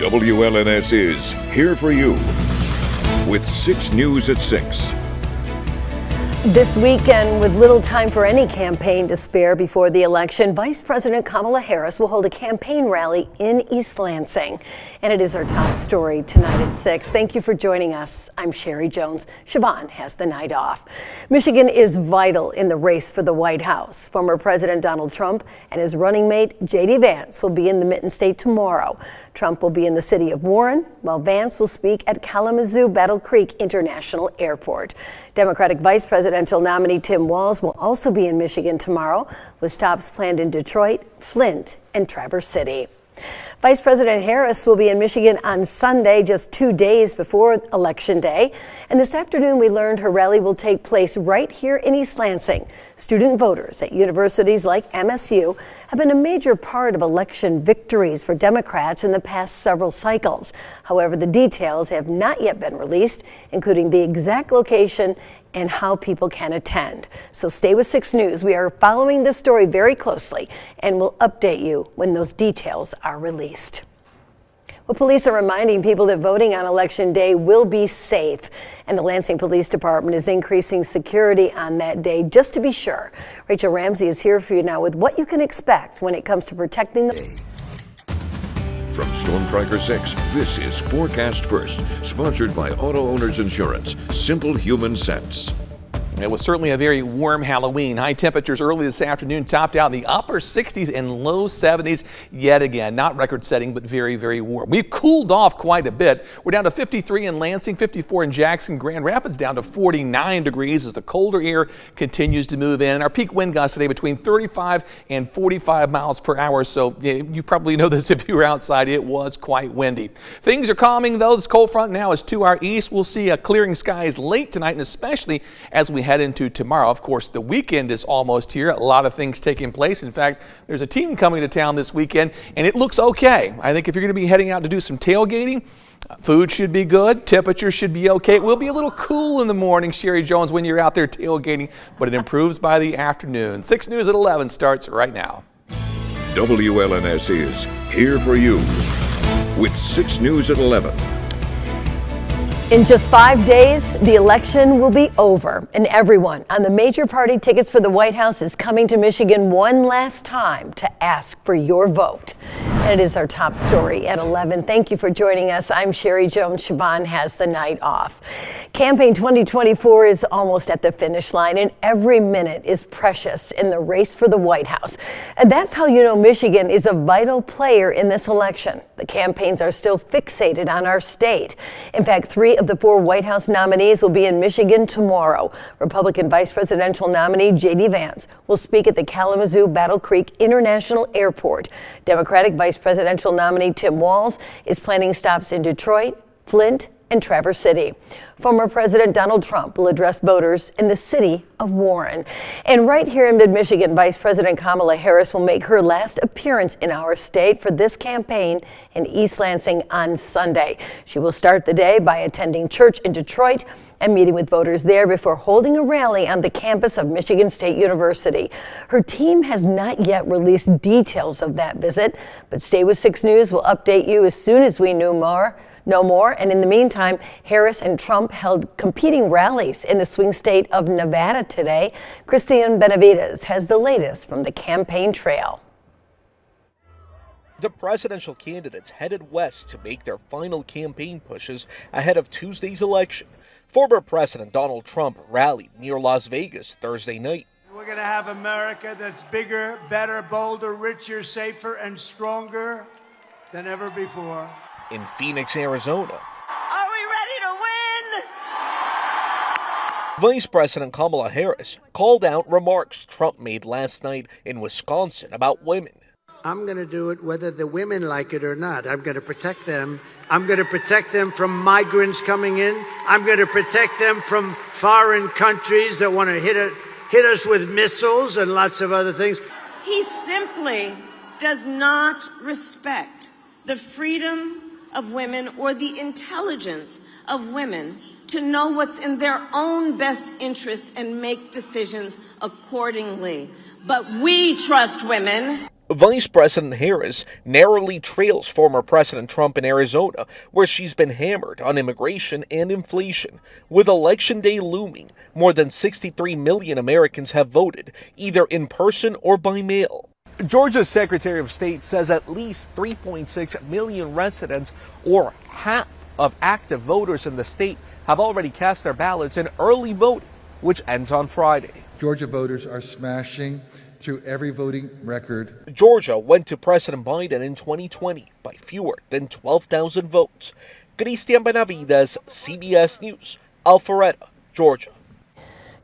WLNS is here for you with 6 News at 6. This weekend, with little time for any campaign to spare before the election, Vice President Kamala Harris will hold a campaign rally in East Lansing. And it is our top story tonight at 6. Thank you for joining us. I'm Sherry Jones. Siobhan has the night off. Michigan is vital in the race for the White House. Former President Donald Trump and his running mate, J.D. Vance, will be in the Mitten State tomorrow. Trump will be in the city of Warren, while Vance will speak at Kalamazoo Battle Creek International Airport. Democratic Vice Presidential nominee Tim Walz will also be in Michigan tomorrow, with stops planned in Detroit, Flint, and Traverse City. Vice President Harris will be in Michigan on Sunday, just 2 days before Election Day. And this afternoon, we learned her rally will take place right here in East Lansing. Student voters at universities like MSU have been a major part of election victories for Democrats in the past several cycles. However, the details have not yet been released, including the exact location and how people can attend. So stay with 6 News. We are following this story very closely and will update you when those details are released. Well, police are reminding people that voting on Election Day will be safe, and the Lansing Police Department is increasing security on that day just to be sure. Rachel Ramsey is here for you now with what you can expect when it comes to protecting the... From Storm Tracker 6, this is Forecast First, sponsored by Auto Owners Insurance. Simple human sense. It was certainly a very warm Halloween. High temperatures early this afternoon topped out in the upper 60s and low 70s yet again. Not record-setting, but very, very warm. We've cooled off quite a bit. We're down to 53 in Lansing, 54 in Jackson, Grand Rapids down to 49 degrees as the colder air continues to move in. Our peak wind gusts today between 35 and 45 miles per hour. So you probably know this if you were outside. It was quite windy. Things are calming, though. This cold front now is to our east. We'll see clearing skies late tonight, and especially as we head into tomorrow. Of course, the weekend is almost here. A lot of things taking place. In fact, there's a team coming to town this weekend, and it looks okay. I think if you're going to be heading out to do some tailgating, food should be good. Temperature should be okay. It will be a little cool in the morning, Sherry Jones, when you're out there tailgating, but it improves by the afternoon. 6 News at 11 starts right now. WLNS is here for you with 6 News at 11. In just 5 days, the election will be over, and everyone on the major party tickets for the White House is coming to Michigan one last time to ask for your vote. And it is our top story at 11. Thank you for joining us. I'm Sherry Jones. Siobhan has the night off. Campaign 2024 is almost at the finish line, and every minute is precious in the race for the White House. And that's how you know Michigan is a vital player in this election. The campaigns are still fixated on our state. In fact, 3 of the 4 White House nominees will be in Michigan tomorrow. Republican Vice Presidential nominee J.D. Vance will speak at the Kalamazoo Battle Creek International Airport. Democratic Vice Presidential nominee Tim Walz is planning stops in Detroit, Flint, and Traverse City. Former President Donald Trump will address voters in the city of Warren. And right here in mid-Michigan, Vice President Kamala Harris will make her last appearance in our state for this campaign in East Lansing on Sunday. She will start the day by attending church in Detroit and meeting with voters there before holding a rally on the campus of Michigan State University. Her team has not yet released details of that visit, but stay with 6 News. We'll update you as soon as we know more. And in the meantime, Harris and Trump held competing rallies in the swing state of Nevada today. Christian Benavides has the latest from the campaign trail. The presidential candidates headed west to make their final campaign pushes ahead of Tuesday's election. Former President Donald Trump rallied near Las Vegas Thursday night. We're going to have America that's bigger, better, bolder, richer, safer, and stronger than ever before. In Phoenix, Arizona, are we ready to win? Vice President Kamala Harris called out remarks Trump made last night in Wisconsin about women. I'm going to do it whether the women like it or not. I'm going to protect them. I'm going to protect them from migrants coming in. I'm going to protect them from foreign countries that want to hit us with missiles and lots of other things. He simply does not respect the freedom of women or the intelligence of women to know what's in their own best interest and make decisions accordingly. But we trust women. Vice President Harris narrowly trails former President Trump in Arizona, where she's been hammered on immigration and inflation. With Election Day looming, more than 63 million Americans have voted, either in person or by mail. Georgia's Secretary of State says at least 3.6 million residents, or half of active voters in the state, have already cast their ballots in early voting, which ends on Friday. Georgia voters are smashing through every voting record. Georgia went to President Biden in 2020 by fewer than 12,000 votes. Cristian Benavides, CBS News, Alpharetta, Georgia.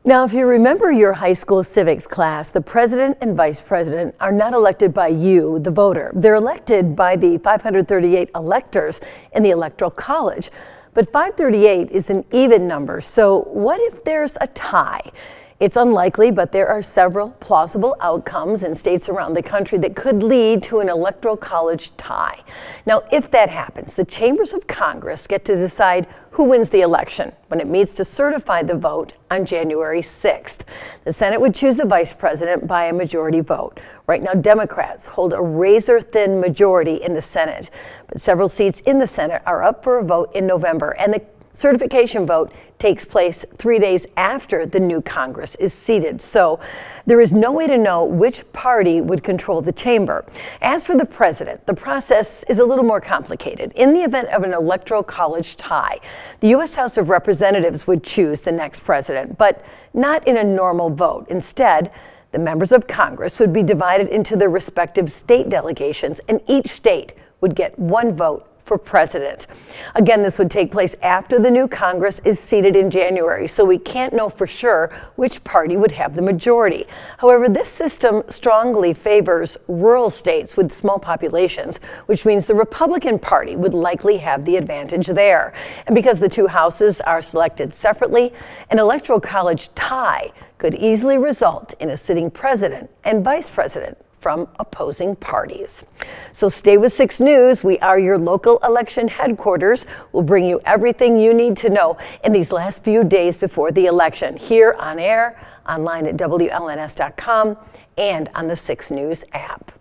Now, if you remember your high school civics class, the president and vice president are not elected by you, the voter. They're elected by the 538 electors in the Electoral College. But 538 is an even number, so what if there's a tie? It's unlikely, but there are several plausible outcomes in states around the country that could lead to an electoral college tie. Now, if that happens, the chambers of Congress get to decide who wins the election when it meets to certify the vote on January 6th. The Senate would choose the vice president by a majority vote. Right now, Democrats hold a razor-thin majority in the Senate, but several seats in the Senate are up for a vote in November, and the certification vote takes place 3 days after the new Congress is seated. So there is no way to know which party would control the chamber. As for the president, the process is a little more complicated. In the event of an electoral college tie, the U.S. House of Representatives would choose the next president, but not in a normal vote. Instead, the members of Congress would be divided into their respective state delegations, and each state would get one vote for president. Again, this would take place after the new Congress is seated in January, so we can't know for sure which party would have the majority. However, this system strongly favors rural states with small populations, which means the Republican Party would likely have the advantage there. And because the two houses are selected separately, an electoral college tie could easily result in a sitting president and vice president from opposing parties. So stay with 6 News. We are your local election headquarters. We'll bring you everything you need to know in these last few days before the election, here on air, online at WLNS.com, and on the 6 News app.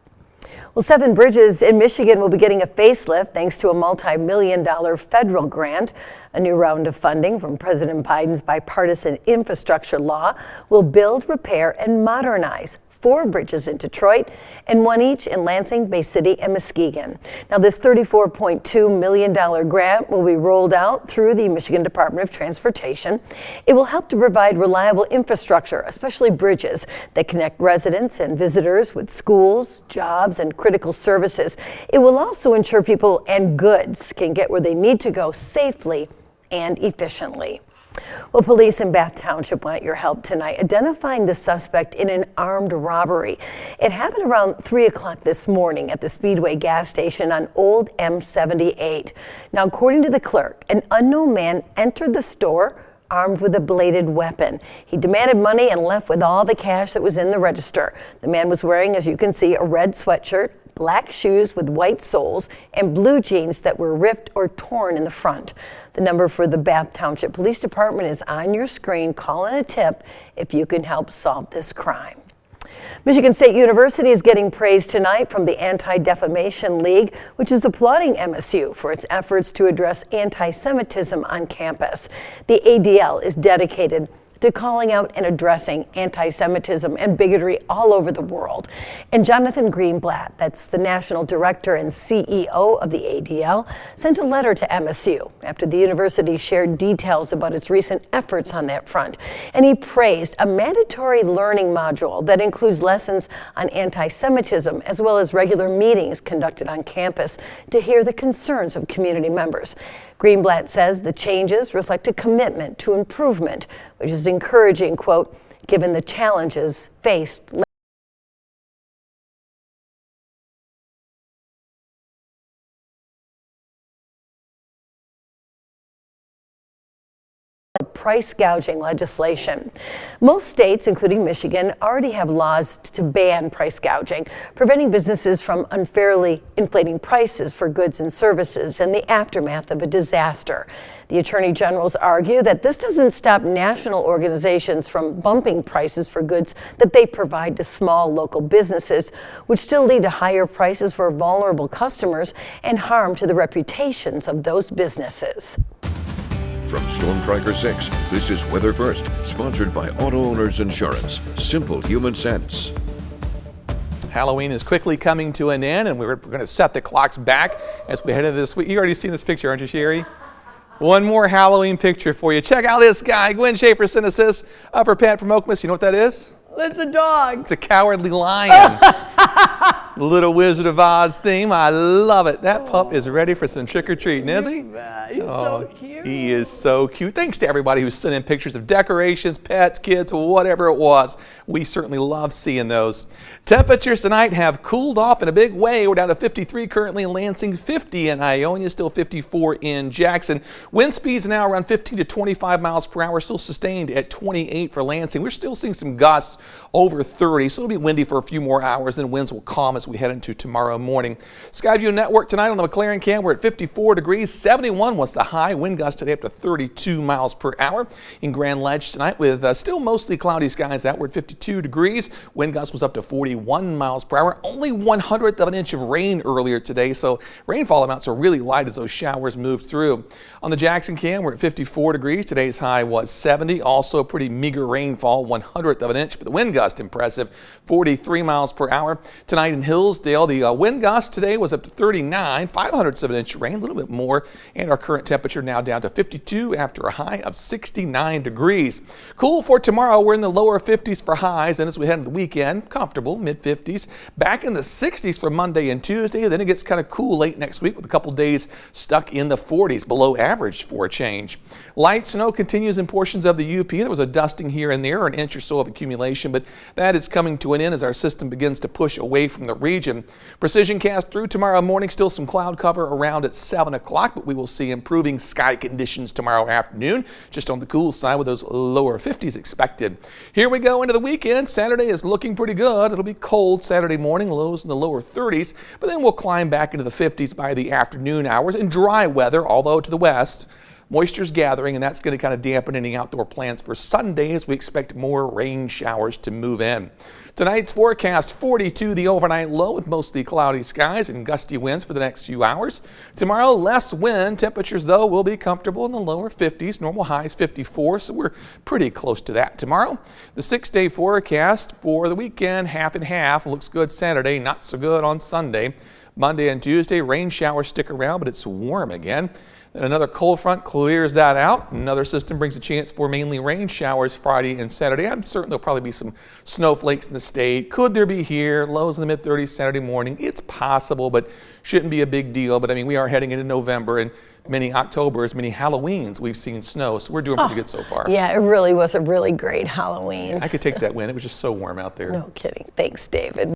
Well, 7 bridges in Michigan will be getting a facelift thanks to a multi-million-dollar federal grant. A new round of funding from President Biden's bipartisan infrastructure law will build, repair, and modernize 4 bridges in Detroit and 1 each in Lansing, Bay City, and Muskegon. Now, this $34.2 million grant will be rolled out through the Michigan Department of Transportation. It will help to provide reliable infrastructure, especially bridges that connect residents and visitors with schools, jobs, and critical services. It will also ensure people and goods can get where they need to go safely and efficiently. Well, police in Bath Township want your help tonight identifying the suspect in an armed robbery. It happened around 3 o'clock this morning at the Speedway gas station on Old M78. Now, according to the clerk, an unknown man entered the store armed with a bladed weapon. He demanded money and left with all the cash that was in the register. The man was wearing, as you can see, a red sweatshirt, black shoes with white soles, and blue jeans that were ripped or torn in the front. The number for the Bath Township Police Department is on your screen. Call in a tip if you can help solve this crime. Michigan State University is getting praise tonight from the Anti-Defamation League, which is applauding MSU for its efforts to address anti-Semitism on campus. The ADL is dedicated to calling out and addressing anti-Semitism and bigotry all over the world. And Jonathan Greenblatt, that's the national director and CEO of the ADL, sent a letter to MSU after the university shared details about its recent efforts on that front. And he praised a mandatory learning module that includes lessons on anti-Semitism as well as regular meetings conducted on campus to hear the concerns of community members. Greenblatt says the changes reflect a commitment to improvement, which is encouraging, quote, given the challenges faced. price gouging legislation. Most states, including Michigan, already have laws to ban price gouging, preventing businesses from unfairly inflating prices for goods and services in the aftermath of a disaster. The Attorney Generals argue that this doesn't stop national organizations from bumping prices for goods that they provide to small local businesses, which still lead to higher prices for vulnerable customers and harm to the reputations of those businesses. From Storm Tracker 6, this is Weather First, sponsored by Auto Owners Insurance. Simple human sense. Halloween is quickly coming to an end, and we're going to set the clocks back as we head into this week. You already seen this picture, aren't you, Sherry? One more Halloween picture for you. Check out this guy. Gwen Schaefer sent us this of her pet from Okemos. You know what that is? It's a dog. It's a cowardly lion. The Little Wizard of Oz theme. I love it. That pup is ready for some trick-or-treating, is he? He's so cute. He is so cute. Thanks to everybody who sent in pictures of decorations, pets, kids, whatever it was. We certainly love seeing those. Temperatures tonight have cooled off in a big way. We're down to 53 currently in Lansing, 50 in Ionia, still 54 in Jackson. Wind speeds now around 15 to 25 miles per hour, still sustained at 28 for Lansing. We're still seeing some gusts over 30, so it'll be windy for a few more hours, then winds will calm as we head into tomorrow morning. Skyview Network tonight on the McLaren Cam, we're at 54 degrees, 71 was the high, wind gust today up to 32 miles per hour. In Grand Ledge tonight with still mostly cloudy skies out, we're at 52 degrees, wind gust was up to 41 miles per hour, only 1/100th of an inch of rain earlier today, so rainfall amounts are really light as those showers move through. On the Jackson Cam, we're at 54 degrees, today's high was 70, also pretty meager rainfall, 1/100th of an inch, but the wind gust impressive, 43 miles per hour. Tonight in Hillsdale, the wind gust today was up to 39, 5/100ths of an inch of rain, a little bit more, and our current temperature now down to 52 after a high of 69 degrees. Cool for tomorrow, we're in the lower 50s for highs, and as we head into the weekend, comfortable, mid-50s. Back in the 60s for Monday and Tuesday, then it gets kind of cool late next week with a couple days stuck in the 40s, below average for a change. Light snow continues in portions of the UP. There was a dusting here and there, an inch or so of accumulation, but that is coming to an end as our system begins to push away from the region. Precision cast through tomorrow morning, still some cloud cover around at 7 o'clock, but we will see improving sky conditions tomorrow afternoon, just on the cool side with those lower 50s expected. Here we go into the weekend. Saturday is looking pretty good. It'll be cold Saturday morning, lows in the lower 30s, but then we'll climb back into the 50s by the afternoon hours, and dry weather, although to the west. Moisture's gathering, and that's going to kind of dampen any outdoor plans for Sunday as we expect more rain showers to move in. Tonight's forecast, 42 the overnight low with mostly cloudy skies and gusty winds for the next few hours. Tomorrow, less wind. Temperatures, though, will be comfortable in the lower 50s. Normal highs 54, so we're pretty close to that tomorrow. The 6-day forecast for the weekend, half and half. Looks good Saturday, not so good on Sunday. Monday and Tuesday, rain showers stick around, but it's warm again. Then another cold front clears that out. Another system brings a chance for mainly rain showers Friday and Saturday. I'm certain there'll probably be some snowflakes in the state. Could there be here? Lows in the mid-30s Saturday morning. It's possible, but shouldn't be a big deal. But I mean, we are heading into November, and many Octobers, many Halloweens, we've seen snow, so we're doing pretty good so far. Yeah, it really was a really great Halloween. I could take that win. It was just so warm out there. No kidding. Thanks, David.